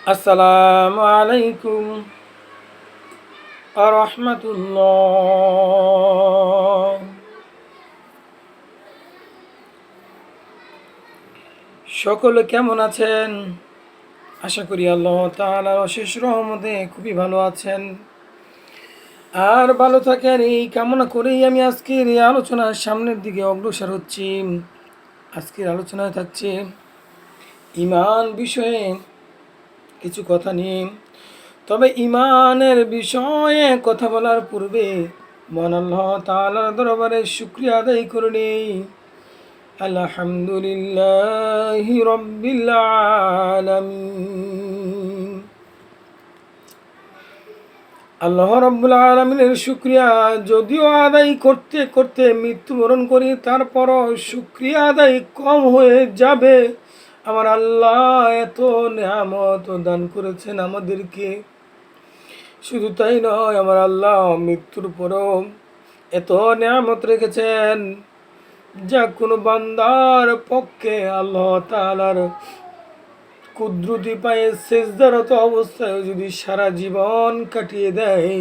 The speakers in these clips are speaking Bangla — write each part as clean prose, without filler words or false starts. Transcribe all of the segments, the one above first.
আসসালামু আলাইকুম আরহামাতুল্লাহ। সকলে কেমন আছেন? আশা করি আল্লাহ তাআলার অশেষ রহমতে খুবই ভালো আছেন আর ভালো থাকেন, এই কামনা করেই আমি আজকের এই আলোচনার সামনের দিকে অগ্রসর হচ্ছি। আজকের আলোচনায় থাকছে ঈমান বিষয়ে কিছু কথা নিয়ে। তবে ঈমানের বিষয়ে কথা বলার পূর্বে মহান আল্লাহ তাআলার দরবারে শুকরিয়া আদায় করে নেই। আলহামদুলিল্লাহি রাব্বিল আলামিন। আল্লাহ রাব্বুল আলামিনের শুকরিয়া যদিও আদায় করতে করতে মৃত্যুবরণ করি, তারপরও শুকরিয়া আদায় কম হয়ে যাবে। আমার আল্লাহ এত নেয়ামত দান করেছেন আমাদেরকে। শুধু তাই নয়, আমার আল্লাহ মৃত্যুর পরও এত নেয়ামত রেখেছেন যা কোনো বান্দার পক্ষে আল্লাহ তাআলার কুদরতি পায়ে সেজদারত অবস্থায় যদি সারা জীবন কাটিয়ে দেয়,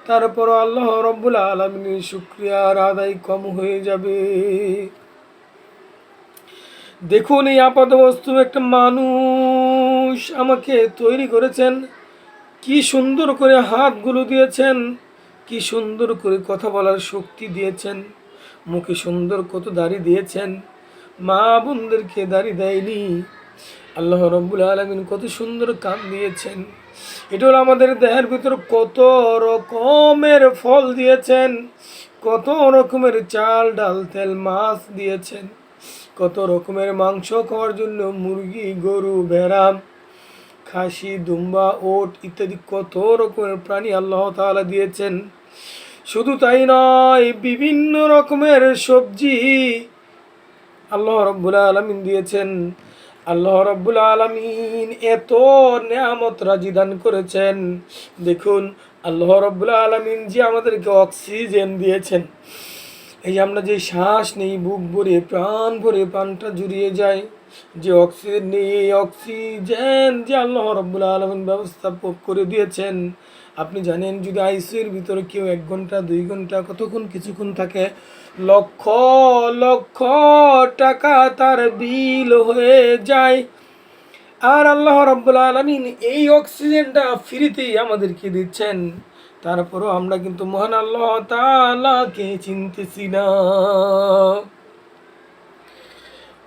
তারপর আল্লাহ রব্বুল আলামিনের শুকরিয়ার আদায় কম হয়ে যাবে। দেখুন, এই আপাতবস্তু একটা মানুষ আমাকে তৈরি করেছেন, কি সুন্দর করে হাতগুলো দিয়েছেন, কি সুন্দর করে কথা বলার শক্তি দিয়েছেন, মুখে সুন্দর কত দাড়ি দিয়েছেন। মা বোনদেরকে দাড়ি দেয়নি। আল্লাহ রব্বুল আলামিন কত সুন্দর কান দিয়েছেন। এটা হলো আমাদের দেহের ভিতর কত রকমের ফল দিয়েছেন, কত রকমের চাল ডাল তেল মাছ দিয়েছেন, কত রকমের মাংস খাওয়ার জন্য মুরগি গরু ভেড়া খাসি দুম্বা ওট ইত্যাদি কত রকমের প্রাণী আল্লাহ তাআলা দিয়েছেন। শুধু তাই নয়, বিভিন্ন রকমের সবজি আল্লাহ রব্বুল আলামিন দিয়েছেন। আল্লাহ রব্বুল আলামিন এত নেয়ামত রাজি দান করেছেন। দেখুন, আল্লাহ রব্বুল আলামিন যে আমাদেরকে অক্সিজেন দিয়েছেন, এই যে আমরা যে শ্বাস নেই বুক ভরে প্রাণ ভরে প্রাণটা জুড়িয়ে যায়, যে অক্সিজেন নেই, এই অক্সিজেন যে আল্লাহ রব্বুল আলামিন ব্যবস্থা করে দিয়েছেন। আপনি জানেন, যদি আইসিইউর ভিতরে কেউ 1 ঘন্টা 2 ঘন্টা কতক্ষণ কিছুক্ষণ থাকে, লক্ষ লক্ষ টাকা তার বিল হয়ে যায়। আর আল্লাহ রাব্বুল আলামিন এই অক্সিজেনটা ফ্রিতেই আমাদেরকে দিচ্ছেন। তারপরও আমরা কিন্তু মহান আল্লাহ তাআলাকে চিনতেছি না।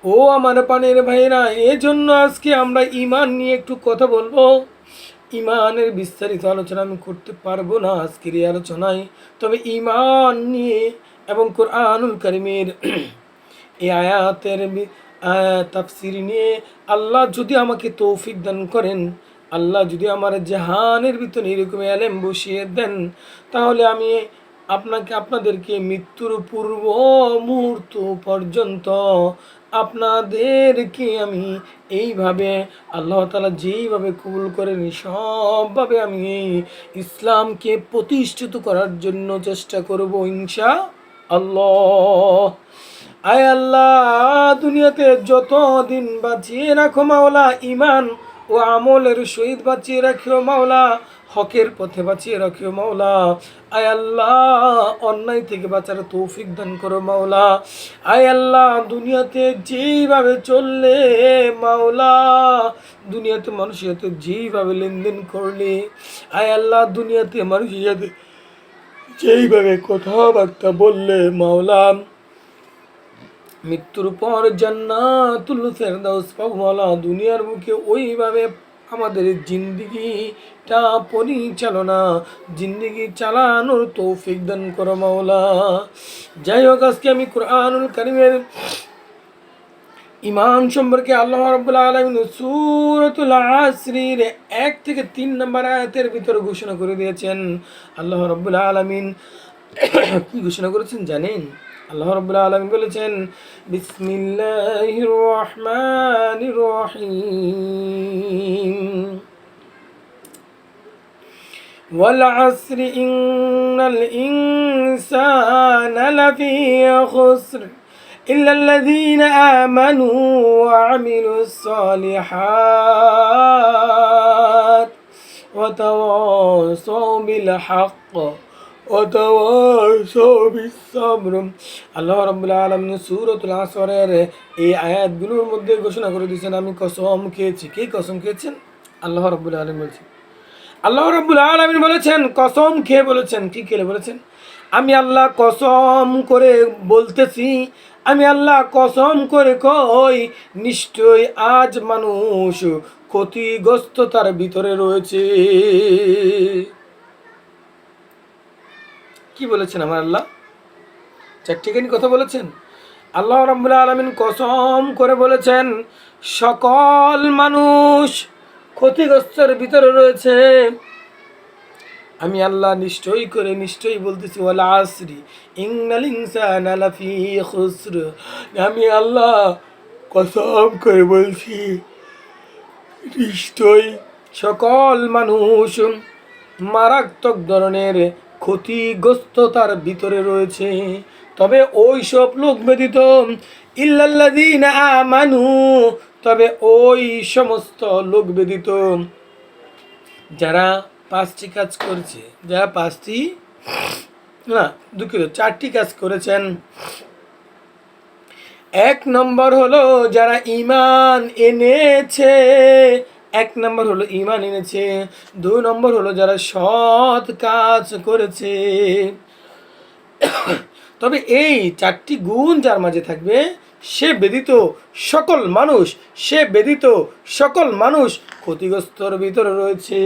ও আমার পানের ভাইরা, এজন্য আজকে আমরা ঈমান নিয়ে একটু কথা বলবো। ঈমানের বিস্তারিত আলোচনা আমি করতে পারবো না আজকের এই আলোচনায়। তবে ঈমান নিয়ে এবং কোরআনুল কারীমের এই আয়াতের তাফসীর নিয়ে আল্লাহ যদি আমাকে তৌফিক দান করেন, আল্লাহ যদি আমার জাহানের ভিতরে এরকম এলেম বসিয়ে দেন, তাহলে আমি আপনাদেরকে মৃত্যুর পূর্ব মুহূর্ত পর্যন্ত আপনাদেরকে আমি এইভাবে আল্লাহ তাআলা যেইভাবে কবুল করেন সবভাবে আমি ইসলামকে প্রতিষ্ঠিত করার জন্য চেষ্টা করব ইনশাআল্লাহ। আয় আল্লাহ, দুনিয়াতে যতদিন বাঁচিয়ে রাখো মাওলা, ঈমান ও আমলের সহিত বাঁচিয়ে রাখিও মাওলা, হকের পথে বাঁচিয়ে রাখিও মাওলা। আয় আল্লাহ, অন্যায় থেকে বাঁচার তৌফিক দান করো মাওলা। আয় আল্লাহ, দুনিয়াতে যেইভাবে চললে মাওলা, দুনিয়াতে মানুষের সাথে যেইভাবে লেনদেন করলে, আয় আল্লাহ, দুনিয়াতে মানুষের সাথে যেইভাবে কথাবার্তা বললে মাওলা, মৃত্যুর পর জান্নাতুল ফেরদাউস পাবো মাওলা। দুনিয়ার বুকে ওইভাবে আমাদের জিন্দেগিটা পরিচালনা জিন্দেগি চালানোর তৌফিক দান করো মাওলা। যাই হোক, আজকে আমি কোরআনুল কারীমের ঈমান সম্পর্কে আল্লাহ রাব্বুল আলামিন সূরাতুল আসরের 1 থেকে 3 নম্বর আয়াতের ভিতরে ঘোষণা করে দিয়েছেন। আল্লাহ রাব্বুল আলামিন কি ঘোষণা করেছেন জানেন? আল্লাহ রাব্বুল আলামিন বলেছেন, বিসমিল্লাহির রহমানির রহিম, ওয়াল আসরি ইন্নাল ইনসানা লাফি খুসর। ইল্লাল্লাযীনা আমানু ওয়া আমিলুস সালিহাত ওয়া তাওয়াসাউ বিল হক ওয়া তাওয়াসাউ বিস সাবর। আল্লাহ রাব্বুল আলামিন সূরাতুল আসরের এই আয়াতগুলোর মধ্যে ঘোষণা করে দিয়েছেন, আমি কসম খেয়েছি। কে কসম খেয়েছেন? আল্লাহ রাব্বুল আলামিন বলছেন। আল্লাহ রাব্বুল আলামিন বলেছেন, কসম খেয়ে বলেছেন। কি খেলে বলেছেন? আমি আল্লাহ কসম করে বলতেছি, আমি আল্লাহ কসম করে কই, নিশ্চয় আজ মানুষ ক্ষতিগ্রস্ততার ভিতরে রয়েছে। কি বলেছেন আমার আল্লাহ? চারটিখানি কথা বলেছেন। আল্লাহ রাব্বুল আলামিন কসম করে বলেছেন, সকল মানুষ ক্ষতিগ্রস্তের ভিতরে রয়েছে। আমি আল্লাহ নিশ্চয়ই বলতেছি, ওয়াল আসরি ইন্নাল ইনসানা লাফি খুসর। আমি আল্লাহ কসম করে বলছি, নিশ্চয়ই সকল মানুষ মারাত্মক ধরনের ক্ষতিগ্রস্ততার ভিতরে রয়েছে। তবে ওই সব লোক ব্যতীত, ইল্লাল্লাযীনা আমানু, তবে ওই সমস্ত লোক ব্যতীত যারা পাঁচটি কাজ করেছে, যারা চারটি কাজ করেছেন। এক নম্বর হলো যারা ঈমান এনেছে, দুই নম্বর হলো যারা সৎ কাজ করেছে। তবে এই চারটি গুণ যার মাঝে থাকবে, সে ব্যতীত সকল মানুষ ক্ষতিগ্রস্তর ভিতরে রয়েছে।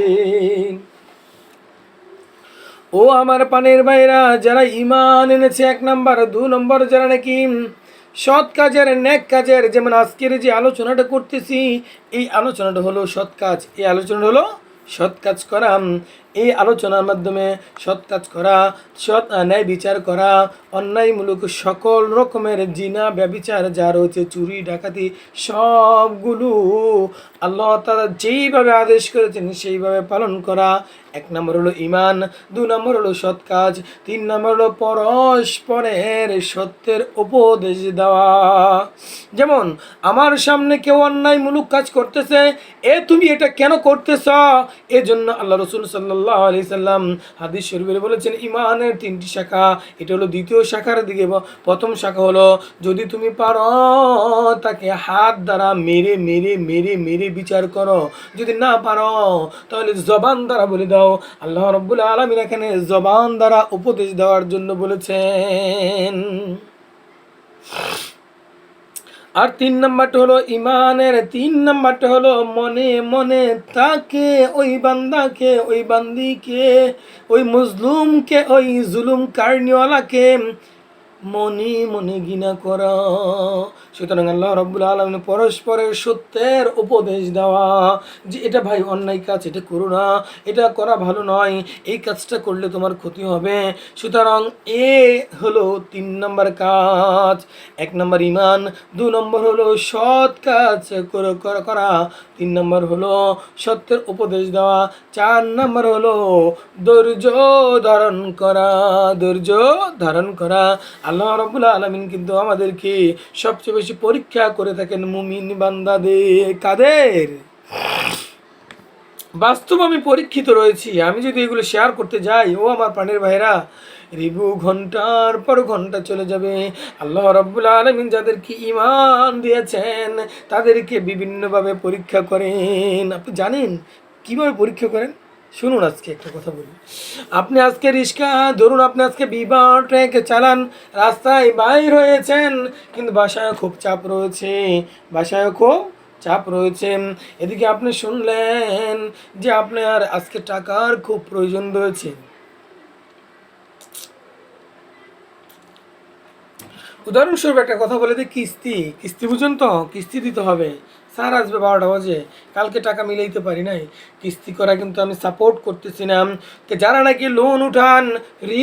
ও আমার পানের ভাইরা, যারা ঈমান এনেছে এক নম্বর, দুই নম্বর যারা নাকি সৎ কাজের, নেক কাজের, যেমন আজকের যে আলোচনাটা করতেছি, এই আলোচনাটা হলো সৎ কাজ। এই আলোচনা হলো সৎ কাজ করা। এই আলোচনার মাধ্যমে সৎ কাজ করা, সৎ ন্যায় বিচার করা, অন্যায়মূলক সকল রকমের জিনা ব্যভিচার যা রয়েছে, চুরি ডাকাতি, সবগুলো আল্লাহ তাআলা যেইভাবে আদেশ করেছেন সেইভাবে পালন করা। এক নম্বর হলো ঈমান, দুই নম্বর হলো সৎ কাজ, তিন নম্বর হলো পরস্পরের সত্যের উপদেশ দেওয়া। যেমন আমার সামনে কেউ অন্যায়মূলক কাজ করতেছে, তুমি এটা কেন করতেছ? এজন্য আল্লাহ রাসূল সাল্লাল্লাহু আলাইহি সাল্লাম হাদিস শরীফে বলেছেন, ঈমানের তিনটি শাখা। এটা হলো দ্বিতীয় শাখার দিকে। প্রথম শাখা হলো, যদি তুমি পারো তাকে হাত দ্বারা মেরে মেরে মেরে মেরে বিচার করো, যদি না পারো তাহলে জবান দ্বারা বলে দাও। আল্লাহ রাব্বুল আলামিন এখানে জবান দ্বারা উপদেশ দেওয়ার জন্য বলেছেন। আর তিন নম্বরটা হলো ঈমানের, তিন নম্বরটা হলো মনে মনে তাকে, ওই বান্দাকে, ওই বান্দিকে, ওই মজলুমকে, ওই জুলুম কারনিওয়ালাকে মনে মনে ঘৃণা করা। সুতরাং আল্লাহ রাব্বুল আলামিন পরস্পরের সত্যের উপদেশ দেওয়া, যে এটা ভাই অন্যায় কাজ, এটা করো না, এটা করা ভালো নয়, এই কাজটা করলে তোমার ক্ষতি হবে। সুতরাং এ হলো তিন নম্বর কাজ। এক নম্বর ঈমান, দুই নম্বর হলো সৎ কাজ করা, তিন নম্বর হলো সত্যের উপদেশ দেওয়া, চার নম্বর হলো ধৈর্য ধারণ করা। আল্লাহ রাব্বুল আলামিন কিন্তু আমাদেরকে সবচেয়ে বেশি পরীক্ষা করে থাকেন মুমিন বান্দাদের। কাদের? বাস্তব আমি পরীক্ষিত রয়েছি। আমি যদি এগুলো শেয়ার করতে যাই, ও আমার প্রাণের ভাইরা, রিভু ঘন্টার পর ঘন্টা চলে যাবে। আল্লাহ রাব্বুল আলামিন যাদেরকে ঈমান দিয়েছেন তাদেরকে বিভিন্নভাবে পরীক্ষা করেন। আপনি জানেন কিভাবে পরীক্ষা করেন? শুনুন, আজকে একটা কথা বলি। আপনি আজকে রিক্সা ধরুন, আপনি আজকে বিমান ট্রেক চালান, রাস্তায় বাইর হয়েছেন, কিন্তু বাসায় খুব চাপ রয়েছে। এদিকে আপনি শুনলেন যে আপনার আজকে টাকার খুব প্রয়োজন রয়েছে। উদাহরণস্বরূপ একটা কথা বলে দিই, কিস্তি বুঝুন তো, কিস্তি দিতে হবে। স্যার আসবে 12টা বাজে, কালকে টাকা মিলাইতে পারি নাই, কিস্তি করা কিন্তু আমি সাপোর্ট করতেছি না। যারা নাকি লোন উঠান,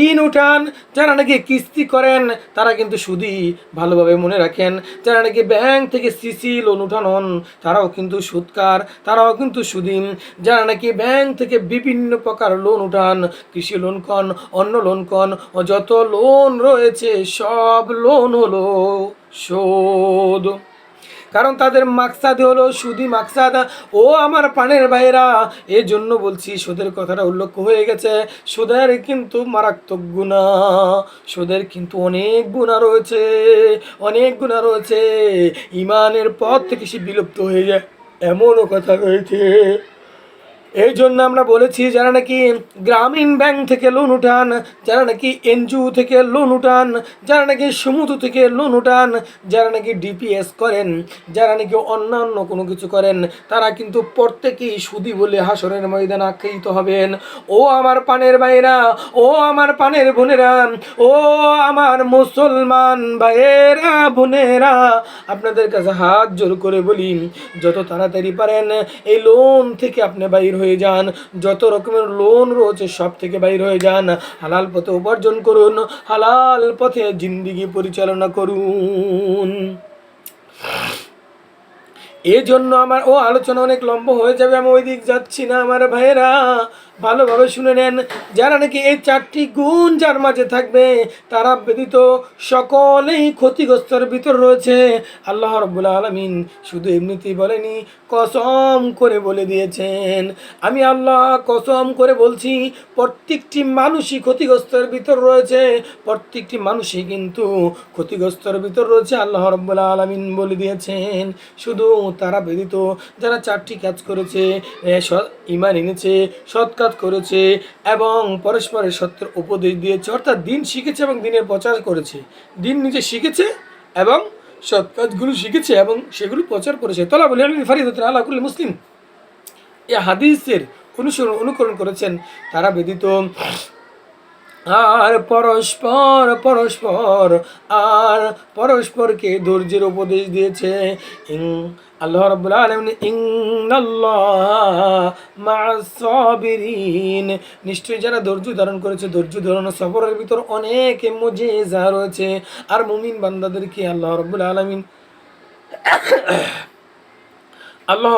ঋণ উঠান, যারা নাকি কিস্তি করেন, তারা কিন্তু সুদই, ভালোভাবে মনে রাখেন। যারা নাকি ব্যাংক থেকে সিসি লোন উঠানন, তারাও কিন্তু সুদকার, তারাও কিন্তু সুদিন। যারা নাকি ব্যাংক থেকে বিভিন্ন প্রকার লোন উঠান, কৃষি লোন কন, অন্য লোন কন, ও যত লোন রয়েছে সব লোন হলো সুদ। কারণ তাদের মাকসাদ হলো সুদি মাকসাদ। ও আমার পানের ভাইরা, এই জন্য বলছি সুদের কথাটা উল্লেখ হয়ে গেছে। সুদের কিন্তু মারাত্মক গুনাহ, সুদের কিন্তু অনেক গুনাহ রয়েছে, অনেক গুনাহ রয়েছে। ইমানের পথ থেকে সে বিলুপ্ত হয়ে যায়, এমনও কথা রয়েছে। এই জন্য আমরা বলেছি যারা নাকি গ্রামীণ ব্যাংক থেকে লোন উঠান, যারা নাকি এনজিও থেকে লোন উঠান, যারা নাকি সমুদ্র থেকে লোন উঠান, যারা নাকি ডিপিএস করেন, যারা নাকি অন্যান্য কোনো কিছু করেন, তারা কিন্তু প্রত্যেকেই সুদী বলে হাসরের ময়দানে আখ্যায়িত হবেন। ও আমার পানের ভাইরা, ও আমার পানের বোনেরা, ও আমার মুসলমান ভাইয়েরা বোনেরা, আপনাদের কাছে হাত জোর করে বলি, যত তাড়াতাড়ি পারেন এই লোন থেকে আপনি বাইর হয়ে যান। যত রকমের লোন রয়েছে সব থেকে বাইর হয়ে যান। হালাল পথে উপার্জন করুন, হালাল পথে জিন্দেগি পরিচালনা করুন। এই জন্য আমার আলোচনা অনেক লম্বা হয়ে যাবে, আমি ওই দিক যাচ্ছি না। আমার ভাইয়েরা ভালোভাবে শুনে নেন, যারা নাকি এই 4টি গুণ যার মাঝে থাকবে, তারা ব্যতীত সকলেই ক্ষতিগ্রস্তর ভিতর রয়েছে। আল্লাহ রাব্বুল আলামিন শুধু এমনিতেই বলেনি, কসম করে বলে দিয়েছেন। আমি আল্লাহ কসম করে বলছি, প্রত্যেকটি মানুষই ক্ষতিগ্রস্তর ভিতর রয়েছে, প্রত্যেকটি মানুষই কিন্তু ক্ষতিগ্রস্তর ভিতর রয়েছে। আল্লাহ রাব্বুল আলামিন বলে দিয়েছেন, শুধু তারা ব্যতীত যারা 4টি কাজ করেছে, ঈমান এনেছে, সৎ কাজ করেছে এবং পরস্পরের সত্যের উপদেশ দিয়েছে, অর্থাৎ দিন শিখেছে এবং দিনের প্রচার করেছে। দিন নিজে শিখেছে এবং সৎ কাজগুলো শিখেছে এবং সেগুলো প্রচার করেছে। তলাবুল ইলমি ফরিদাতুন আলা কুল্লি মুসলিম, এই হাদিসের অনুকরণ করেছেন, তারা ব্যতীত আর পরস্পরকে ধৈর্যের উপদেশ দিয়েছে। আল্লাহ রাব্বুল আলামিন ইন্নাল্লাহা মা'আস সাবিরিন, নিশ্চয়ই যারা ধৈর্য ধারণ করেছে, ধৈর্য ধারণ সবরের ভিতর অনেক মুজিজা রয়েছে। আর মুমিন বান্দাদেরকে আল্লাহ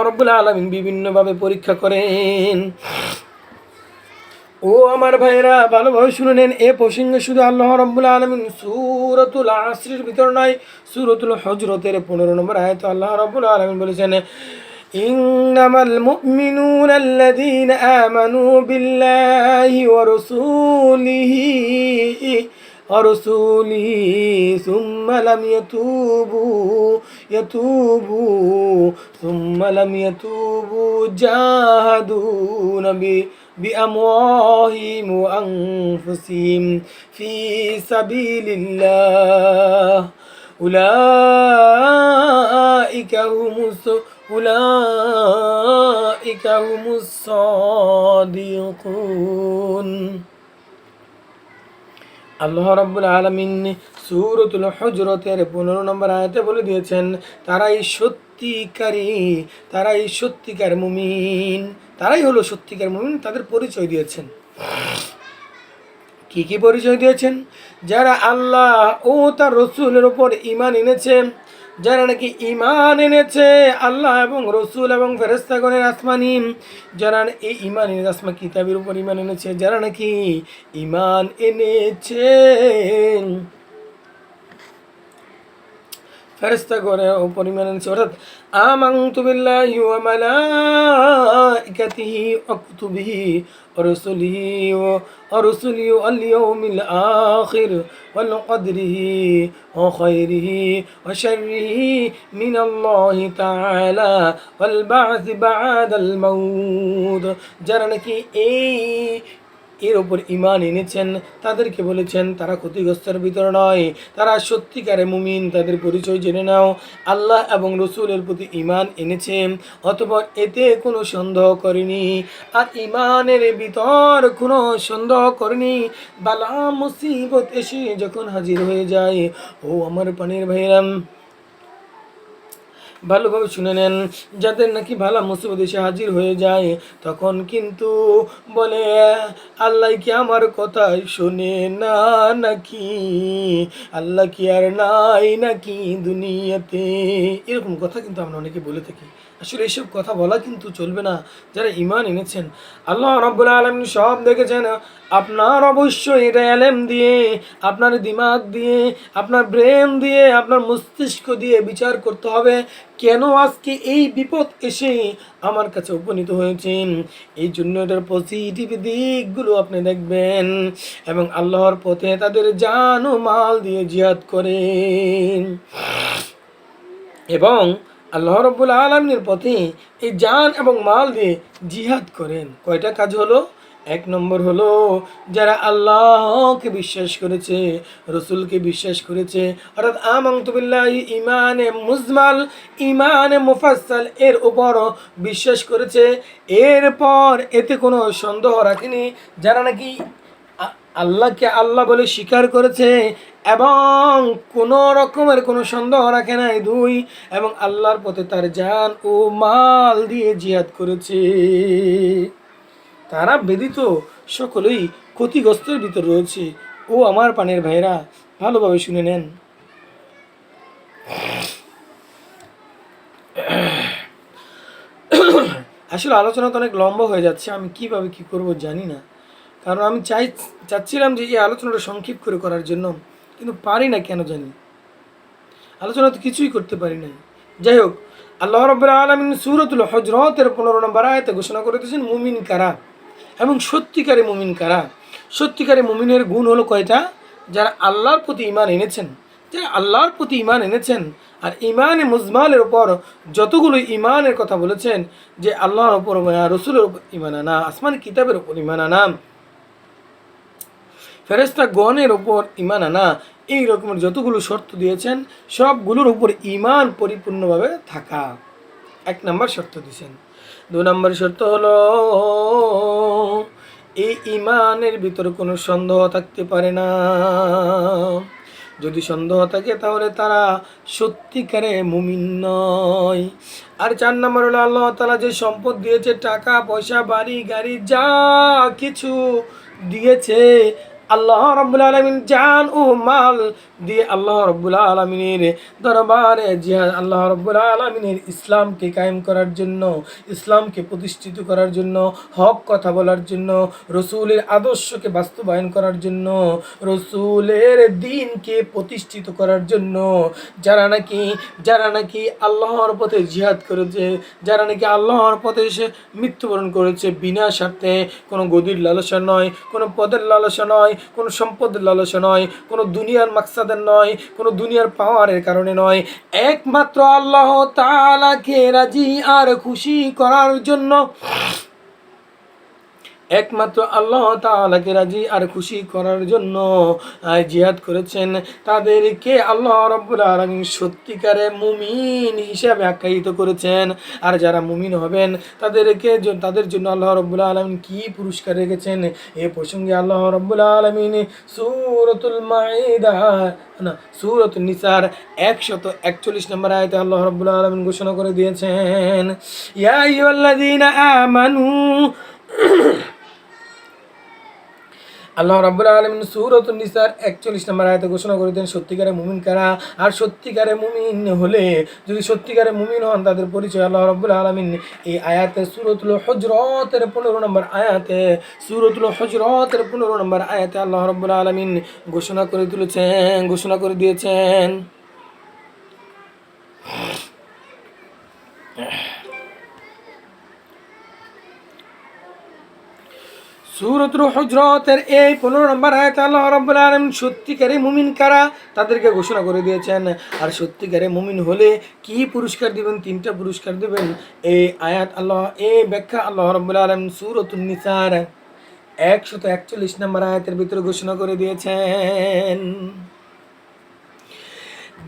রাব্বুল আলামিন বিভিন্নভাবে পরীক্ষা করেন। ও আমার ভাইরা ভালোভাবে শুনে নেন, এ প্রসঙ্গে শুধু আল্লাহ রাব্বুল আলামিন সূরাতুল আসরের ভিতর নয়, সূরাতুল হুজরাতের 15 নম্বর আয়াতে আল্লাহ রাব্বুল আলামিন বলেছেন, ইন্নামাল মুমিনুনা আল্লাযীনা আমানু বিল্লাহি ওয়া রাসূলিহি সুম্মা লাম ইয়াতুবু জাহাদু بأموالهم وأنفسهم في سبيل الله أولئك هم الصادقون। আল্লাহ রাব্বুল আলামিন সূরাতুল হুজরাতের 15 নম্বর আয়াতে বলে দিয়েছেন, তারাই সত্যিকার মুমিন, তারাই হলো সত্যিকার মুমিন। তাদের পরিচয় দিয়েছেন, কি পরিচয় দিয়েছেন? যারা আল্লাহ ও তার রসুলের উপর ঈমান এনেছে, যারা নাকি ঈমান এনেছে আল্লাহ এবং রসুল এবং ফেরেশতাগণের আসমানি, যারা এই ঈমান এনেছে আসমান কিতাবের উপর ঈমান এনেছে, যারা নাকি ঈমান এনেছে ফেরেশতাগণের উপর ঈমান এনেছে, অর্থাৎ আমানতু বিল্লাহি ওয়া মালাইকাতিহি ওয়া কুতুবিহি ওয়া রুসুলিহি ওয়াল ইয়াউমিল আখির ওয়াল কদরিহি ওয়া খায়রিহি ওয়া শাররিহি মিনাল্লাহি তাআলা ওয়াল বা'থি বা'দাল মাউত। যারা নাকি এর ওপর ঈমান এনেছেন তাদেরকে বলেছেন তারা ক্ষতিগ্রস্তের ভিতর নয়, তারা সত্যিকারে মুমিন। তাদের পরিচয় জেনে নাও, আল্লাহ এবং রসুলের প্রতি ঈমান এনেছে, অথবা এতে কোনো সন্দেহ করেনি, আর ঈমানের ভিতর কোনো সন্দেহ করেনি। বালা মুসিবত এসে যখন হাজির হয়ে যায়, ও আমার পানির ভাইরাম, ভালোভাবে শুনে নেন। যাদের নাকি ভালা মুসিবত এসে হাজির হয়ে যায়, তখন কিন্তু বলে, আল্লাহ কি আমার কথা শোনে না নাকি, আল্লাহ কি আর নাই নাকি দুনিয়াতে, এরকম কথা কিন্তু আমরা অনেকে বলে থাকি। আসলে এইসব কথা বলা কিন্তু চলবে না। যারা ঈমান এনেছেন, আল্লাহ রাব্বুল আলামিন সব দেখেছেন। আপনার অবশ্যই এটা এলেম দিয়ে, আপনার দিমাগ দিয়ে, আপনার ব্রেন দিয়ে, আপনার মস্তিষ্ক দিয়ে বিচার করতে হবে, কেন আজকে এই বিপদ এসে আমার কাছে উপনীত হয়েছে। এই জন্য এটার পজিটিভ দিকগুলো আপনি দেখবেন এবং আল্লাহর পথে তাদের জান ও মাল দিয়ে জিহাদ করেন। এবং আল্লাহ রাব্বুল আলামিনের পথে এই জান এবং মাল দিয়ে জিহাদ করেন। কয়টা কাজ হলো? এক নম্বর হলো, যারা আল্লাহকে বিশ্বাস করেছে, রসুলকে বিশ্বাস করেছে, অর্থাৎ আমানতু বিল্লাহি ইমানে মুজমাল, ইমানে মুফাসসাল এর উপর বিশ্বাস করেছে, এরপর এতে কোনো সন্দেহ রাখেনি, যারা নাকি আল্লাহকে আল্লাহ বলে স্বীকার করেছে এবং কোনো রকমের কোনো সন্দেহ রাখে নাই। দুই, এবং আল্লাহর পথে তার জান ও মাল দিয়ে জিহাদ করেছে, তারা ব্যতীত সকলেই ক্ষতিগ্রস্তের ভিতর রয়েছে। ও আমার পানের ভাইরা, ভালোভাবে শুনে নেন। আসলে আলোচনা তো অনেক লম্বা হয়ে যাচ্ছে, আমি কিভাবে কি করব জানি না, কারণ আমি চাচ্ছিলাম যে এই আলোচনাটা সংক্ষিপ্ত করে করার জন্য, কিন্তু পারি না কেন জানি, আলোচনা তো কিছুই করতে পারি না। যাই হোক, আল্লাহ রাব্বুল আলামিন সূরাতুল হুজরাতের 15 নম্বর আয়াতে ঘোষণা করে দিয়েছেন মুমিন কারা এবং সত্যিকারে মুমিন কারা। সত্যিকারে মুমিনের গুণ হলো কয়টা? যারা আল্লাহর প্রতি ঈমান এনেছেন, যারা আল্লাহর প্রতি ঈমান এনেছেন আর ঈমানে মুজমালের উপর যতগুলো ঈমানের কথা বলেছেন, যে আল্লাহর উপর, রসুলের উপর ঈমান আনা, আসমানি কিতাবের উপর ঈমান আনা, ফেরেশতা গণের ওপর ঈমান আনা, এই রকমের যতগুলো শর্ত দিয়েছেন সবগুলোর উপর ঈমান পরিপূর্ণভাবে থাকা, এক নম্বর শর্ত দিয়েছেন। 2 নম্বর শর্ত হলো, এই ঈমানের ভিতরে কোনো সন্দেহ থাকতে পারে না। যদি সন্দেহ থাকে তাহলে তারা সত্যিকারে মুমিন নয়। আর 4 নম্বর হলো, আল্লাহ তাআলা যে সম্পদ দিয়েছে, টাকা পয়সা বাড়ি গাড়ি যা কিছু দিয়েছে, আল্লাহ রাব্বুল আলামিন জান ও মাল দিয়ে আল্লাহ রাব্বুল আলামিনের দরবারে জিহাদ, আল্লাহ রাব্বুল আলামিনের ইসলামকে কায়েম করার জন্য, ইসলামকে প্রতিষ্ঠিত করার জন্য, হক কথা বলার জন্য, রসুলের আদর্শকে বাস্তবায়ন করার জন্য, রসুলের দ্বীনকে প্রতিষ্ঠিত করার জন্য, যারা নাকি আল্লাহর পথে জিহাদ করেছে, যারা নাকি আল্লাহর পথে এসে মৃত্যুবরণ করেছে বিনা স্বার্থে, কোনো গদির লালসা নয়, কোনো পদের লালসা নয়, কোনো সম্পদের লালসা নয়, কোনো দুনিয়ার মাকসাদের নয়, কোনো দুনিয়ার পাওয়ারের কারণে নয়, একমাত্র আল্লাহ তাআলাকে রাজি আর খুশি করার জন্য, একমাত্র আল্লাহ তাআলাকে রাজি আর খুশি করার জন্য জিহাদ করেছেন, তাদেরকে আল্লাহ রাব্বুল আলামিন সত্যিকারে মুমিন হিসাবে আখ্যায়িত করেছেন। আর যারা মুমিন হবেন তাদের জন্য আল্লাহ রাব্বুল আলামিন কি পুরস্কার রেখেছেন, এ প্রসঙ্গে আল্লাহ রাব্বুল আলামিন সূরাতুল মাইদা না সূরাতুন নিসার 141 নম্বর আয়াতে আল্লাহ রাব্বুল আলামিন ঘোষণা করে দিয়েছেন, ইয়া আইয়ুহাল্লাযীনা আমানু, আল্লাহ রাব্বুল আলামিন সূরাতুন নিসার 41 নম্বর আয়াতে ঘোষণা করে দেন সত্যিকারে মুমিন কারা। আর সত্যিকারে মুমিন হলে, যদি সত্যিকারে মুমিন হন, তাদের পরিচয় আল্লাহ রাব্বুল আলামিন এই আয়াতে সূরাতুল হুজরাতের 15 নম্বর আয়াতে, সূরাতুল হুজরাতের 15 নম্বর আয়াতে আল্লাহ রাব্বুল আলামিন ঘোষণা করে দিয়েছেন। সূরাতুল হুজরাতের এই 15 নম্বর আয়াতে আল্লাহ রাব্বুল আলামিন সত্যিকারে মুমিন কারা তাদেরকে ঘোষণা করে দিয়েছেন। আর সত্যিকারে মুমিন হলে কি পুরস্কার দিবেন? 3টা পুরস্কার দিবেন। এই ব্যাখ্যা আল্লাহ রাব্বুল আলামিন সূরাতুন নিসার 141 নম্বর আয়াতের ভিতরে ঘোষণা করে দিয়েছেন।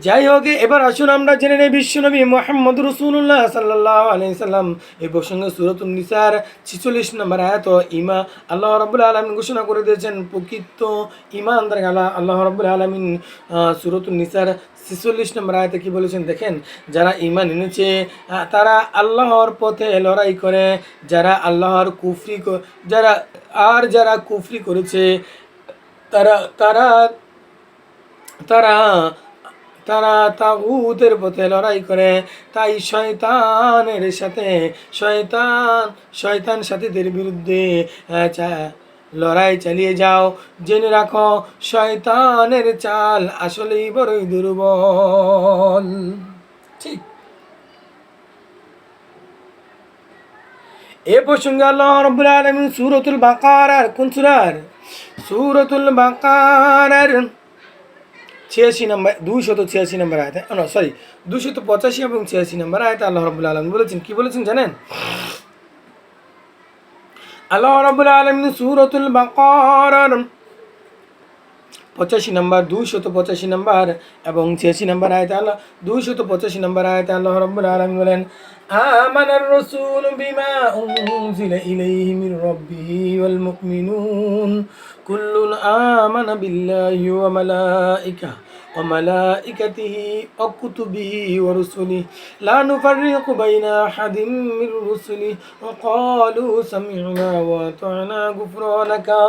যাই হোক, এবার আসুন আমরা জেনে নেই বিশ্বনবী মুহাম্মদ রাসূলুল্লাহ সাল্লাল্লাহু আলাইহি সাল্লাম এই প্রসঙ্গে সূরাতুন নিসার 46 নম্বর আয়াত আল্লাহ রাব্বুল আলামিন ঘোষণা করে দিয়েছেন প্রকৃত ঈমানদার আল্লাহ রাব্বুল আলামিন সূরাতুন নিসার 46 নম্বর আয়াতে কি বলেছেন দেখেন, যারা ঈমান এনেছে তারা আল্লাহর পথে লড়াই করে, যারা আল্লাহর যারা কুফরি করেছে তারা তারা তারা তারা তাগুতের পথে লড়াই করে। তাই শয়তান সাথীদের বিরুদ্ধে লড়াই চালিয়ে যাও। জেনে রাখো শয়তানের চাল আসলেই বড়ই দুর্বল। ঠিক এ প্রসঙ্গে আল্লাহ রাব্বুল আলামিন সূরাতুল বাকারার কোন সূরাতুল বাকারার 86 নম্বর 286 নম্বর আয়াতে 285 এবং 86 নম্বর আয়াতে আল্লাহ রাব্বুল আলামিন বলেছেন, কি বলেছেন জানেন? আল্লাহ রাব্বুল আলামিন সূরাতুল বাকারার 85 নম্বর 285 নম্বর এবং 86 নম্বর আয়াতে 285 নম্বর আয়াতে আল্লাহ রাব্বুল আলামিন বলেন, আমানার রাসূলু বিমা উনজিলা ইলাইহি মির রাব্বিহি ওয়াল মুমিনুন কুল্লুন আমানা বিল্লাহি ওয়া মালাইকাতিহি ওয়া কুতুবিহি ওয়া রুসুলিহি লা নুফাররিকু বাইনা আহাদিম মির রুসুলিহি ওয়া ক্বালু সামি'না ওয়া আতা'না গুফরানাকা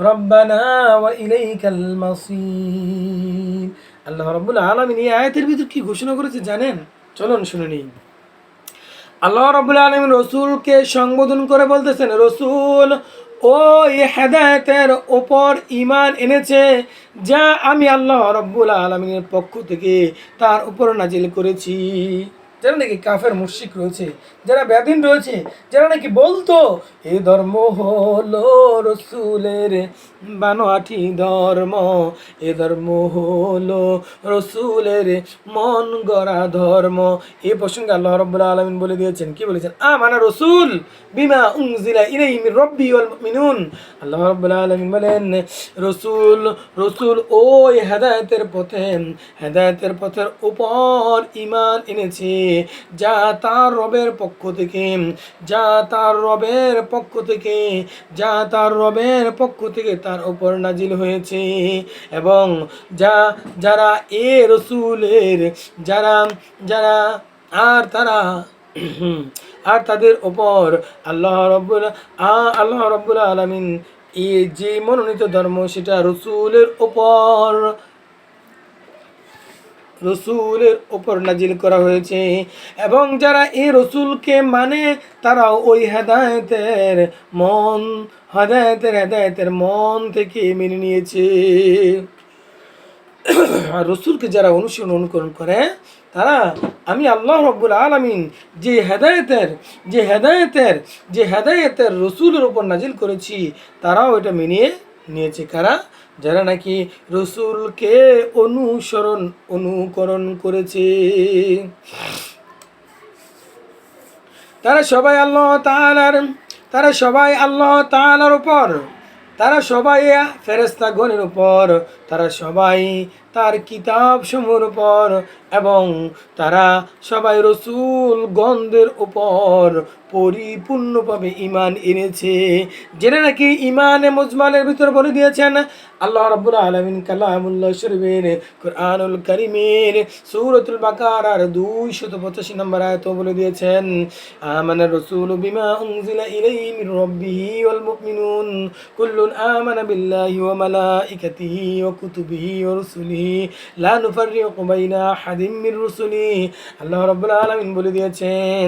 রাব্বানা ওয়া ইলাইকাল মাসির। আল্লাহ রাব্বুল আলামিন এই আয়াতের ভিতর কি ঘোষণা করেছে জানেন? চলুন শুনে নিই। আল্লাহ রাব্বুল আলামিন রাসূলকে সম্বোধন করে বলতেছেন, রাসূল ওই হেদায়েতের ওপর ঈমান এনেছে যা আমি আল্লাহ রাব্বুল আলামিনের পক্ষ থেকে তার উপর নাজিল করেছি। যারা নাকি কাফের মুশরিক রয়েছে, যারা বেদিন রয়েছে, যারা নাকি বলতো এ ধর্ম হলো রসুলের বানোয়াটি ধর্ম, এ ধর্ম হলো রসুলের মন গড়া ধর্ম। এই প্রসঙ্গে আল্লাহ রাব্বুল আলামিন বলে দিয়েছেন, কি বলেছেন? আমানা রসুল বিমা উনজিলা ইলাইহি মির রাব্বি ওয়াল মুমিনুন। আল্লাহ রাব্বুল আলামিন বলেন রসুল ওই হেদায়েতের পথের উপর ঈমান এনেছে যা তার রবের পক্ষ থেকে তার উপর নাজিল হয়েছে, এবং যারা এ রসুলের আর তাদের উপর আল্লাহ রাব্বুল আলামিন এই যে মনোনীত ধর্ম সেটা রসুলের উপর নাজিল করা হয়েছে, এবং যারা এই রসুলকে মানে তারা ওই হেদায়েতের মন থেকে মেনে নিয়েছে। আর রসুলকে যারা অনুকরণ করে তারা আমি আল্লাহ রাব্বুল আলামিন যে হেদায়েতের রসুলের উপর নাজিল করেছি তারাও এটা মেনে নিয়েছে। কারা? যারা নাকি রসুলকে অনুকরণ করেছে। তারা সবাই আল্লাহ তাআলার উপর, তারা সবাই ফেরেশতাগণের উপর, তারা সবাই তার কিতাব সমূহের উপর, এবং তারা সবাই রসূলগণদের উপর পরিপূর্ণভাবে ঈমান এনেছে। যেটা নাকি ঈমানে মুজমালের ভিতর বলে দিয়েছেন আল্লাহ রাব্বুল আলামিন কালামুল্লাহ শরীফের কুরআনুল কারীমের সূরাতুল বাকারার 285 নম্বর আয়াত বলে দিয়েছেন, আমানার রাসূলু বিমা উনজিলা ইলাইহি মির রাব্বিহি ওয়াল মুমিনুন কুল্লুন আমানা বিল্লাহি ওয়া মালাইকাতিহি ওয়া কুতুবিহি ওয়া রুসুলিহি লা নুফাররিকু বাইনা আহাদিম মির রুসুলিহি। আল্লাহ রাব্বুল আলামিন বলে দিয়েছেন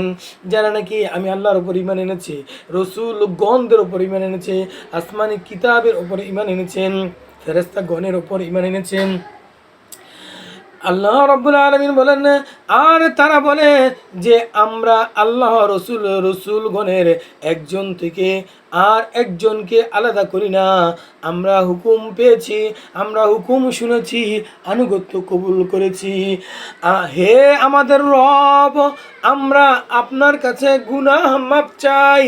যারা নাকি আমি আল্লাহর উপর ঈমান এনেছে, রসূলগণদের উপর ঈমান এনেছে, আসমানি কিতাবের উপর ঈমান এনেছেন, ফেরেশতাগণের উপর ঈমান এনেছেন। আল্লাহ রাব্বুল আলামিন বলেন, আর তারা বলে যে আমরা আল্লাহ রসুলগণের একজন থেকে আর একজনকে আলাদা করি না। আমরা হুকুম পেয়েছি, আমরা হুকুম শুনেছি, আনুগত্য কবুল করেছি। হে আমাদের রব, আমরা আপনার কাছে গুনাহ মাপ চাই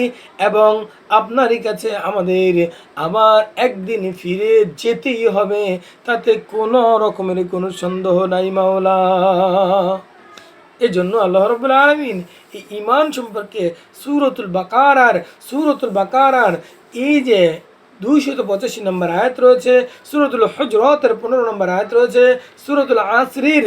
এবং আপনারই কাছে আমাদের আবার একদিন ফিরে যেতেই হবে, তাতে কোনো রকমের কোনো সন্দেহ নাই মাওলা। এজন্য আল্লাহ রাব্বুল আলামিন এই ঈমান সম্পর্কে সূরাতুল বাকারার এই যে 285 নম্বর আয়াত রয়েছে, সূরাতুল হুজরাতের 15 নম্বর আয়াত রয়েছে, সূরাতুল আসরির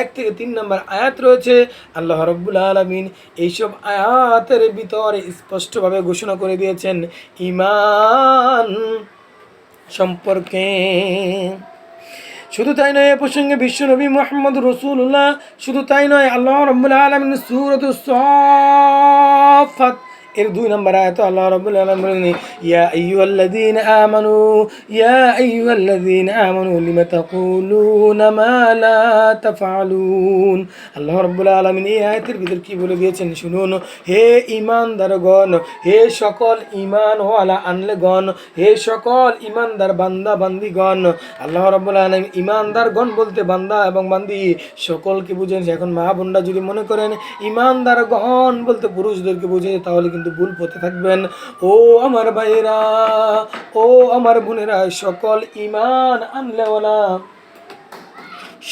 1 থেকে 3 নম্বর আয়াত রয়েছে। আল্লাহ রাব্বুল আলামিন এইসব আয়াতের ভিতরে স্পষ্টভাবে ঘোষণা করে দিয়েছেন ঈমান সম্পর্কে। শুধু তাই নয়, এ প্রসঙ্গে বিশ্বনবী মুহাম্মদ রাসূলুল্লাহ শুধু তাই নয়, আল্লাহ রাব্বুল আলামিন সূরাতুস সাফফাত এর 2 নম্বর আয়াতে আল্লাহ রাব্বুল আলামিন বলেন, ইয়া আইয়ুহাল্লাযীনা আমানু লিমা তাকুলুনা মা লা তাফআলুন। আল্লাহ রাব্বুল আলামিন এই আয়াতের ভিতর কি বলে দিয়েছেন শুনুন। হে ঈমানদারগণ, হে সকল ঈমানওয়ালা আনলেগণ, হে সকল ঈমানদার বান্দা বান্দিগণ। আল্লাহ রাব্বুল আলামিন ঈমানদারগণ বলতে বান্দা এবং বান্দি সকলকে বুঝেন। এখন মা বোনরা যদি মনে করেন ঈমানদারগণ বলতে পুরুষদেরকে বুঝে, তাহলে কিন্তু ভুল পথে থাকবেন। ও আমার ভাইয়েরা, ও আমার বোনেরা, সকল ঈমান আনলেওয়ালা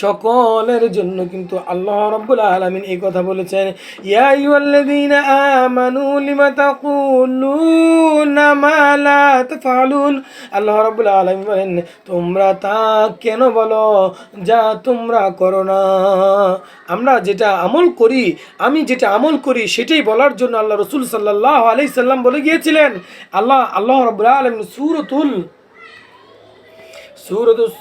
সকলের জন্য কিন্তু আল্লাহ রাব্বুল আলামিন এই কথা বলেছেন, ইয়া আইয়ুহাল্লাযীনা আমানু লিমা তাকুলুনা মা লা তাফআলুন। আল্লাহ রাব্বুল আলামিন বলেন, তোমরা তা কেন বলো যা তোমরা করো না। আমরা যেটা আমল করি, আমি যেটা আমল করি সেটাই বলার জন্য আল্লাহ রাসূল সাল্লাল্লাহু আলাইহি সাল্লাম বলে গিয়েছিলেন। আল্লাহ রাব্বুল আলামিন সূরাতুস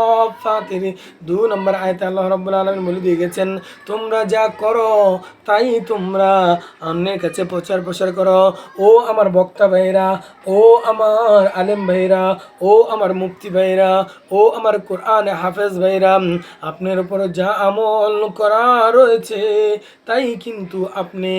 সাফফাতের 2 নম্বর আয়াতে আল্লাহ রাব্বুল আলামিন বলে দিয়ে গেছেন, তোমরা যা করো তাই তোমরা অন্যের কাছে প্রচার করো। ও আমার বক্তা ভাইরা, ও আমার আলেম ভাইরা, ও আমার মুফতি ভাইরা, ও আমার কোরআনে হাফেজ ভাইরা, আপনার উপর যা আমল করা রয়েছে তাই কিন্তু আপনি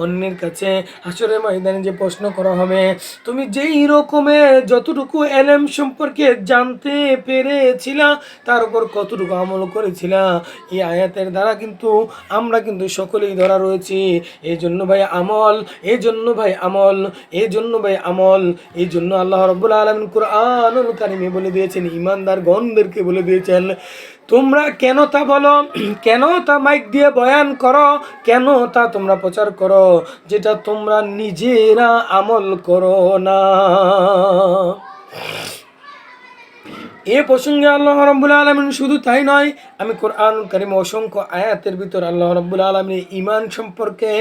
অন্যের কাছে হাসরের ময়দানে যে প্রশ্ন করা হবে, তুমি যেই রকমের যতটুকু এলেম সম্পর্কে জানতে পেরেছিলা তার উপর কতটুকু আমল করেছিলা, এই আয়াতের দ্বারা কিন্তু আমরা কিন্তু সকলেই ধরা রয়েছি। এই জন্য ভাই আমল, এই জন্য ভাই আমল, এই জন্য ভাই আমল, এই জন্য আল্লাহ রাব্বুল আলামিন কুরআনুল কারীমে বলে দিয়েছেন, ঈমানদার গণদেরকে বলে দিয়েছেন, তোমরা কেন তা বলো, কেন তা মাইক দিয়ে বয়ান করো, কেন তা তোমরা প্রচার করো যেটা তোমরা নিজেরা আমল করো না। এ প্রসঙ্গে আল্লাহ রাব্বুল আলামিন শুধু তাই নয়, আমি কোরআন কারীমে অসংখ্য আয়াতের ভিতর আল্লাহ রাব্বুল আলামিন ঈমান সম্পর্কে,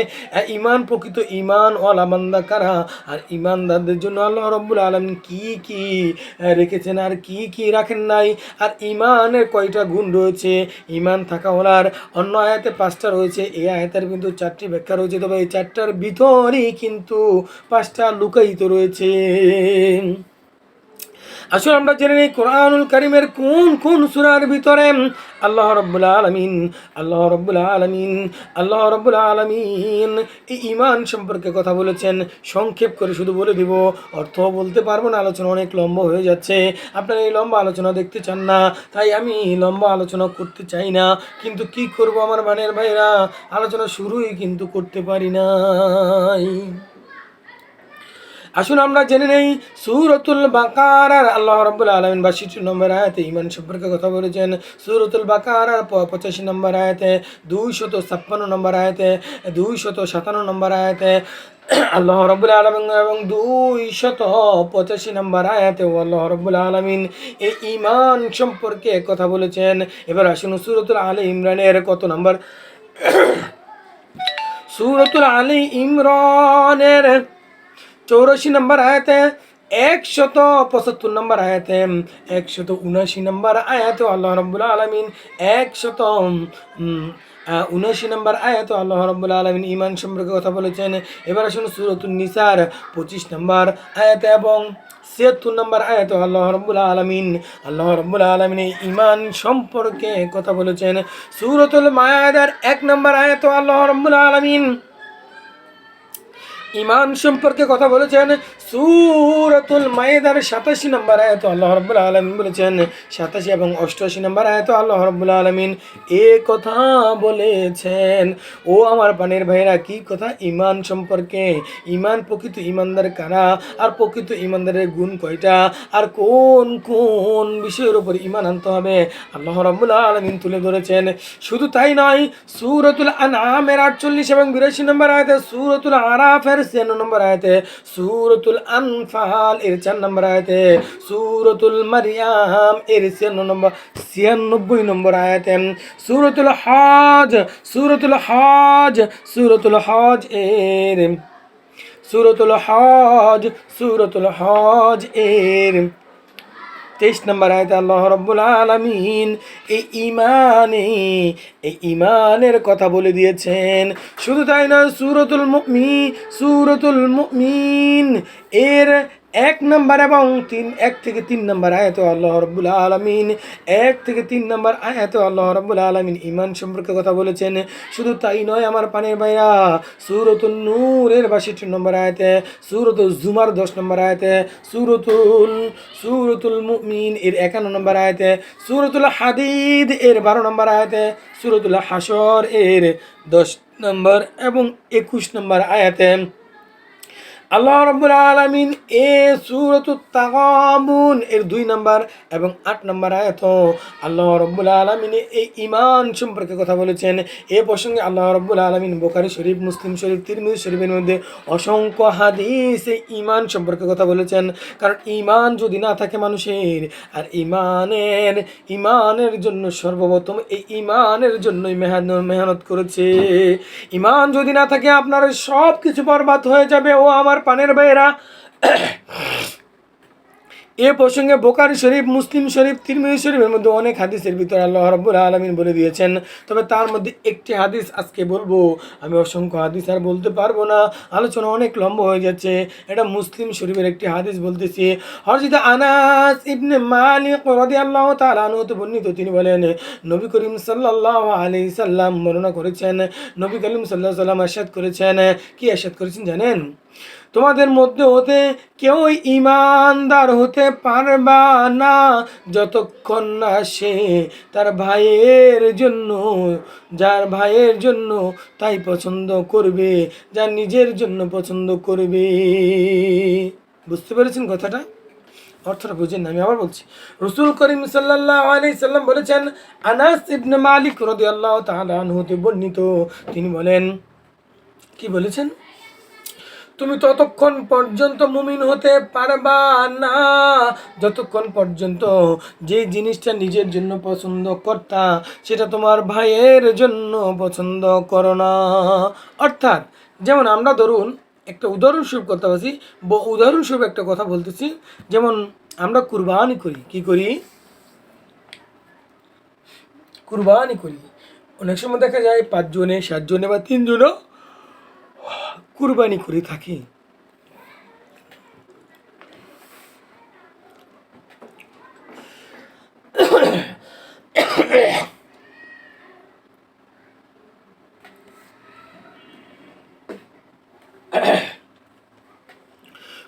ঈমান প্রকৃত ঈমান ওয়ালা বান্দা কারা আর ঈমানদারদের জন্য আল্লাহ রাব্বুল আলামিন কি কি রেখেছেন আর কি কি রাখেন নাই, আর ঈমানের কয়টা গুণ রয়েছে, ঈমান থাকাওয়ালার অন্য আয়াতে 5টা রয়েছে, এই আয়াতের কিন্তু 4টি ব্যাখ্যা রয়েছে, তবে এই 4টার ভিতরেই কিন্তু 5টা লুকায়িত রয়েছে। আসলে আমরা জেনে নিই কোরআনুল কারীমের কোন কোন সূরার ভিতরে আল্লাহ রাব্বুল আলামিন এই ঈমান সম্পর্কে কথা বলেছেন। সংক্ষেপ করে শুধু বলে দিব, অর্থ বলতে পারবো না, আলোচনা অনেক লম্বা হয়ে যাচ্ছে। আপনারা এই লম্বা আলোচনা দেখতে চান না, তাই আমি লম্বা আলোচনা করতে চাই না, কিন্তু কি করব আমার বানের ভাইরা, আলোচনা শুরুই কিন্তু করতে পারি নাই। আসুন আমরা জেনে নেই সূরাতুল বাকারার আল্লাহ রাব্বুল আলামিন 62 নম্বর আয়াতে ঈমান সম্পর্কে কথা বলেছেন। সূরাতুল বাকারার 85 নম্বর আয়াতে, 256 নম্বর আয়াতে, 257 নম্বর আয়াতে আল্লাহ রাব্বুল আলামিন এবং 285 নম্বর আয়াতে আল্লাহ রাব্বুল আলামিন এই ঈমান সম্পর্কে কথা বলেছেন। এবার আসুন সূরাতুল আলে ইমরানের কত নম্বর, সূরাতুল আলে ইমরানের 84 নম্বর আয়াতে, 175 নম্বর আয়াতে, 179 নম্বর আয়াতে আল্লাহ রাব্বুল আলামিন 179 নম্বর আয়াতে আল্লাহ রাব্বুল আলামিন ঈমান সম্পর্কে কথা বলেছেন। এবার আসুন সূরাতুন নিসার 25 নম্বর আয়াতে এবং 76 নম্বর আয়াত আল্লাহ রাব্বুল আলামিন ঈমান সম্পর্কে কথা বলেছেন। সূরাতুল মায়েদার 1 নম্বর আয়াত আল্লাহ রাব্বুল আলামিন ঈমান সম্পর্কে কথা বলেছেন। সূরাতুল মায়েদার 87 নম্বর আয়াত আল্লাহ রাব্বুল আলামিন বলেছেন, 87 এবং 88 নম্বর আয়াত আল্লাহ রাব্বুল আলামিন কথা বলেছেন। ও আমার পানের ভাইরা, কি কথা? ঈমান সম্পর্কে। ঈমান, প্রকৃত ঈমানদার কারা, আর প্রকৃত ঈমানদারের গুণ কয়টা, আর কোন কোন বিষয়ের উপর ঈমান আনতে হবে আল্লাহ রাব্বুল আলামিন তুলে ধরেছেন। শুধু তাই নয়, সূরাতুল আনআমের 48 এবং 82 নম্বর আয়াতে, সূরাতুল আরাফের 96 নম্বর আয়াতে, সূরাতুল আনফাল এর 4 নম্বর আয়াতে, সূরাতুল মারইয়াম এর 96 নম্বর আয়াতে, সূরাতুল হজ এর 23 নম্বর আয়াতে আল্লাহ রাব্বুল আলামিন এই ঈমানের কথা বলে দিয়েছেন। শুধু তাই নয়, সূরাতুল মুমিন এর 1 নম্বর এবং 1 থেকে 3 নম্বর আয়াত আল্লাহ রাব্বুল আলামিন 1 থেকে 3 নম্বর আয়াত আল্লাহ রাব্বুল আলামিন ঈমান সম্পর্কে কথা বলেছেন। শুধু তাই নয় আমার পানের ভাইরা, সূরাতুন নূরের 62 নম্বর আয়াতে, সূরাতুল জুমার 10 নম্বর আয়াতে, সূরাতুল মুমিন এর 51 নম্বর আয়াতে, সূরাতুল হাদিদ এর 12 নম্বর আয়াতে, সূরাতুল হাশর এর 10 নম্বর এবং 21 নম্বর আয়াতে আল্লাহ রাব্বুল আলামিন সূরাতুত তাগাবুন এর 2 নম্বর এবং 8 নম্বর আয়াত আল্লাহ রাব্বুল আলামিন এই ঈমান সম্পর্কে কথা বলেছেন। এই প্রসঙ্গে আল্লাহ রাব্বুল আলামিন বুখারী শরীফ, মুসলিম শরীফ, তিরমিজি শরীফের মধ্যে অসংখ্য হাদিস এই ঈমান সম্পর্কে কথা বলেছেন। কারণ ঈমান যদি না থাকে মানুষের, আর ঈমানের জন্য সর্বপ্রথম এই ঈমানের জন্যই মেহনত করেছে। ঈমান যদি না থাকে আপনার সব কিছু বরবাদ হয়ে যাবে। ও আমার পানের ভাইয়েরা, এ প্রসঙ্গে বুখারী শরীফ, মুসলিম শরীফ, তিরমিজি শরীফের মধ্যে অনেক হাদিসের ভিতরে আল্লাহ রাব্বুল আলামিন বলে দিয়েছেন। তবে তার মধ্যে একটি হাদিস আজকে বলবো। আমি অসংখ্য হাদিস আর বলতে পারবো না, আলোচনা অনেক লম্বা হয়ে যাচ্ছে। এটা মুসলিম শরীফের একটি হাদিস বলতেছি। হযরত আনাস ইবনে মালিক রাদিয়াল্লাহু তাআলা আনহু বর্ণিত, তিনি বলেন, নবী করিম সাল্লাল্লাহু আলাইহি সাল্লাম বর্ণনা করেছেন, নবী করিম সাল্লাল্লাহু আলাইহি সাল্লাম ইরশাদ করেছেন। কি ইরশাদ করেছেন জানেন? তোমাদের মধ্যে হতে কেউ ঈমানদার হতে পারবা না যতক্ষণ না সে তার যার ভাইয়ের জন্য তাই পছন্দ করবে, যা নিজের জন্য পছন্দ করবে। বুঝতে পেরেছেন কথাটা? অর্থটা বুঝেন না, আমি আবার বলছি। রাসূল করিম সাল্লাল্লাহু আলাইহি সাল্লাম বলেছেন, আনাস ইবনে মালিক রাদিয়াল্লাহু তাআলা আনহু হতে বর্ণিত, তিনি বলেন, কি বলেছেন? তুমি ততক্ষণ পর্যন্ত মুমিন হতে পারবা না যতক্ষণ পর্যন্ত যে জিনিসটা নিজের জন্য পছন্দ করতা সেটা তোমার ভাইয়ের জন্য পছন্দ করো না। অর্থাৎ যেমন আমরা ধরুন একটা উদাহরণস্বরূপ একটা কথা বলতেছি। যেমন আমরা কুরবানি করি, কি করি? কুরবানি করি। অনেক সময় দেখা যায় 5 জনে, 7 জনে বা 3 জনও কুরবানি করে থাকি।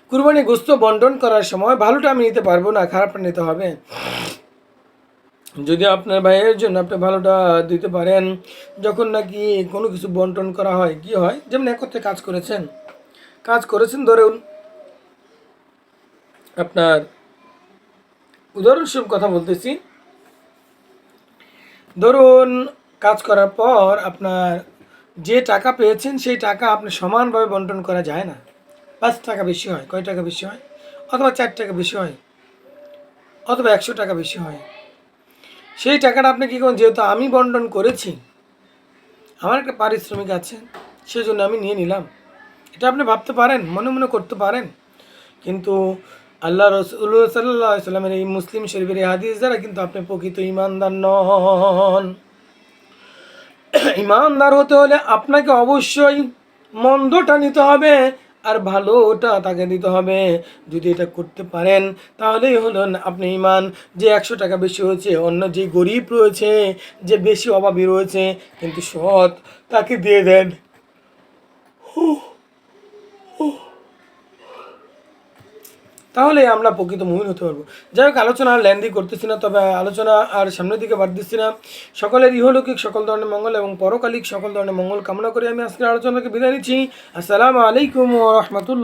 কুরবানি গোশত বন্টন করার সময় ভালোটা আমি নিতে পারবো না, খারাপটা নিতে হবে। যদি আপনার ভাইয়ের জন্য আপনি ভালোটা দিতে পারেন, যখন নাকি কোনো কিছু বন্টন করা হয়, কি হয়, যেমন একত্রে কাজ করেছেন ধরুন আপনার উদাহরণস্বরূপ কথা বলতেছি, ধরুন কাজ করার পর আপনার যে টাকা পেয়েছেন সেই টাকা আপনি সমানভাবে বন্টন করা যায় না। 5 টাকা বেশি হয়, কয় টাকা বেশি হয়? অথবা 4 টাকা বেশি হয়, অথবা 100 টাকা বেশি হয়। সেই টাকাটা আপনি কী করেন? যেহেতু আমি বন্টন করেছি, আমার একটা পারিশ্রমিক আছে, সেই জন্য আমি নিয়ে নিলাম। এটা আপনি ভাবতে পারেন, মনে মনে করতে পারেন, কিন্তু আল্লাহ রাসূল সাল্লাল্লাহু আলাইহি সাল্লামের এই মুসলিম শরীফের এই হাদিস দ্বারা কিন্তু আপনি প্রকৃত ঈমানদার নন। ঈমানদার হতে হলে আপনাকে অবশ্যই মন্দটা নিতে হবে আর ভালো ওটা তাকে দিতে হবে। যদি এটা করতে পারেন তাহলেই হলেন আপনি ইমান। যে 100 টাকা বেশি হয়েছে, অন্য যে গরিব রয়েছে, যে বেশি অভাবী রয়েছে কিন্তু সৎ, তাকে দিয়ে দেন। তাহলে আমরা প্রকৃত মুমিন হতে পারবো। যাই হোক, আলোচনা আর লেন্দি করতেছি না, তবে আলোচনা আর সামনের দিকে বাদ দিচ্ছি না। সকলের ইহলৌকিক সকল ধরনের মঙ্গল এবং পরকালিক সকল ধরনের মঙ্গল কামনা করে আমি আজকের আলোচনাকে বিদায় নিচ্ছি। আসসালামু আলাইকুম ওয়া রাহমাতুল্লাহ।